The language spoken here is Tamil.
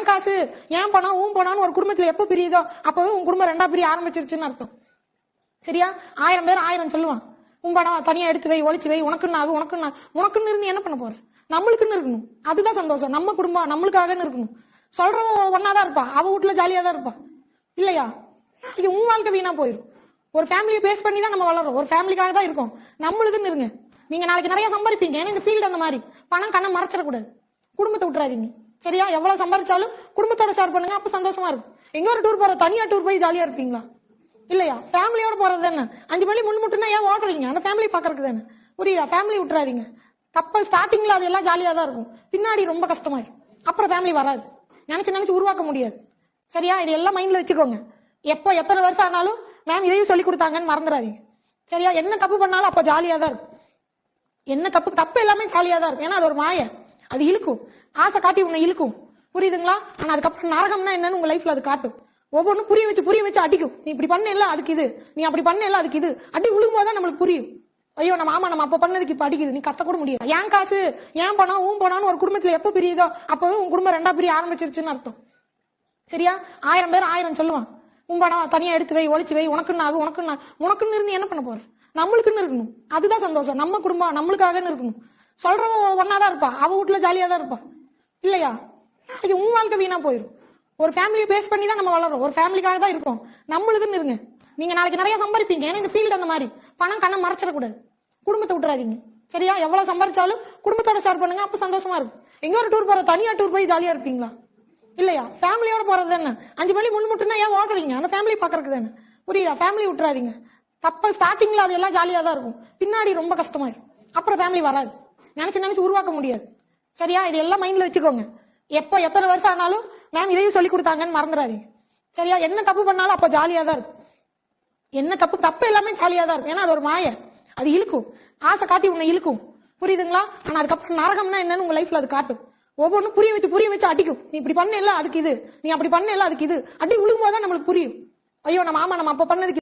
ஏன் காசு ஏன் பணம் ஊன் பணம்னு ஒரு குடும்பத்துல எப்ப பிரியுதோ அப்பவே உன் குடும்பம் ரெண்டா பிரிய ஆரம்பிச்சிருச்சுன்னு அர்த்தம். சரியா? 1000 பேர் 1000 சொல்லுவான். உன் பணம் தனியா எடுத்து வை, ஒளிச்சு வை, உனக்குன்னு ஆகும், உனக்குன்னு இருந்து என்ன பண்ண போற? நம்மளுக்குன்னு இருக்கணும். அதுதான் சந்தோஷம். நம்ம குடும்பம் நம்மளுக்காக இருக்கணும். சொல்றவன் ஒன்னாதான் இருப்பா, அவ வீட்டுல ஜாலியா தான் இருப்பா, இல்லையா? இது உன் வாழ்க்கை வீணா போயிடும். ஒரு ஃபேமிலியை பேஸ் பண்ணி தான் நம்ம வளரும். ஒரு ஃபேமிலிக்காக தான் இருக்கும். நம்மளுக்குன்னு இருங்க. நீங்க நாளைக்கு நிறைய சம்பாதிப்பீங்க. ஏன்னா இந்த ஃபீல்டு அந்த மாதிரி. பணம் கண்ணை மறைச்சிடக்கூடாது. குடும்பத்தை விட்டுறாதீங்க. சரியா? எவ்வளவு சம்பாதிச்சாலும் குடும்பத்தோட ஷேர் பண்ணுங்க. அப்ப சந்தோஷமா இருக்கும். எங்க ஒரு டூர் போற, தனியா டூர் போய் ஜாலியா இருப்பீங்களா? இல்லையா? ஃபேமிலியோட போறது தானே. 5 மணி முன்முட்டுனா ஏன் ஓடுறீங்க? அந்த ஃபேமிலி பாக்குறதுக்கு தானே. புரியுதா? ஃபேமிலி விட்டுறாதீங்க. கப்பல் ஸ்டார்டிங்ல அது எல்லாம் ஜாலியா தான் இருக்கும். பின்னாடி ரொம்ப கஷ்டமாயிருக்கும். அப்புறம் ஃபேமிலி வராது. நினைச்சு உருவாக்க முடியாது. சரியா? இது எல்லாம் மைண்ட்ல வச்சுக்கோங்க. எப்போ எத்தனை வருஷம் ஆனாலும் மேம் இதையும் சொல்லி கொடுத்தாங்கன்னு மறந்துடாதீங்க. சரியா? என்ன தப்பு பண்ணாலும் அப்ப ஜாலியா தான் இருக்கும். என்ன தப்பு எல்லாமே ஜாலியா தான் இருக்கும். ஏன்னா அது ஒரு மாய, அது இழுக்கும். ஆசை காட்டி உன்னை இழுக்கும். புரியுதுங்களா? ஆனா அதுக்கப்புறம் நரகம்னா என்னன்னு உங்க லைஃப்ல அது காட்டும். ஒவ்வொன்றும் புரிய வச்சு அடிக்கும். நீ இப்படி பண்ணல அதுக்கு இது, நீ அப்படி பண்ணல அதுக்கு இது, அடி விழுகும் போதுதான் நம்மளுக்கு புரியும். ஐயோ நம்ம ஆமா நம்ம அப்ப பண்ணதுக்கு இப்ப அடிக்குது. நீ கத்த கூட முடியாது. ஏன் காசு ஏன் பணம் ஊன் பணம்னு ஒரு குடும்பத்துல எப்ப பிரியுதோ அப்பவே உன் குடும்பம் ரெண்டா பிரிய ஆரம்பிச்சிருச்சுன்னு அர்த்தம். சரியா? 1000 பேர் 1000 சொல்லுவான். உன் பணம் தனியா எடுத்து வை, ஒளிச்சு வை, உனக்குன்னு ஆகும், உனக்குன்னு இருந்து என்ன பண்ண போற? நம்மளுக்குன்னு இருக்கணும். அதுதான் சந்தோஷம். நம்ம குடும்பம் நம்மளுக்காக இருக்கணும். சொல்றவன் ஒன்னாதான் இருப்பா, அவ வீட்டுல ஜாலியா தான் இருப்பா, இல்லையா? இது உன் வாழ்க்கை வீணா போயிடும். ஒரு ஃபேமிலியை பேஸ் பண்ணி தான் நம்ம வளரும். ஒரு ஃபேமிலிக்காக தான் இருக்கும். நம்மளுக்குன்னு இருங்க. நீங்க நாளைக்கு நிறைய சம்பாதிப்பீங்க. ஏன்னா இந்த ஃபீல்டு அந்த மாதிரி. பணம் கண்ணை மறைச்சிடக்கூடாது. குடும்பத்தை விட்டுறாதீங்க. சரியா? எவ்வளவு சம்பாதிச்சாலும் குடும்பத்தோட ஷேர் பண்ணுங்க. அப்ப சந்தோஷமா இருக்கும். எங்க ஒரு டூர் போற, தனியா டூர் போய் ஜாலியா இருப்பீங்களா? இல்லையா? ஃபேமிலியோட போறது தானே. 5 மணி முன்முட்டுனா ஏன் ஓடுறீங்க? அந்த ஃபேமிலி பாக்குறதுக்கு தானே. புரியுதா? ஃபேமிலி விட்டுறாதீங்க. கப்பல் ஸ்டார்டிங்ல அது எல்லாம் ஜாலியா தான் இருக்கும். பின்னாடி ரொம்ப கஷ்டமாயிருக்கும். அப்புறம் ஃபேமிலி வராது. நினைச்சு உருவாக்க முடியாது. சரியா? இது எல்லாம் மைண்ட்ல வச்சுக்கோங்க. எப்போ எத்தனை வருஷம் ஆனாலும் மேம் இதையும் சொல்லி கொடுத்தாங்கன்னு மறந்துடாதீங்க. சரியா? என்ன தப்பு பண்ணாலும் அப்ப ஜாலியா தான் இருக்கும். என்ன தப்பு எல்லாமே ஜாலியா தான் இருக்கும். ஏன்னா அது ஒரு மாய, அது இழுக்கும். ஆசை காட்டி உன்னை இழுக்கும். புரியுதுங்களா? ஆனா அதுக்கப்புறம் நரகம்னா என்னன்னு உங்க லைஃப்ல அது காட்டும். ஒவ்வொன்றும் புரிய வச்சு அடிக்கும். நீ இப்படி பண்ணல அதுக்கு இது, நீ அப்படி பண்ணல அதுக்கு இது, அடி விழுகும் போதுதான் நம்மளுக்கு புரியும். ஐயோ நம்ம ஆமா நம்ம அப்ப பண்ணதுக்கு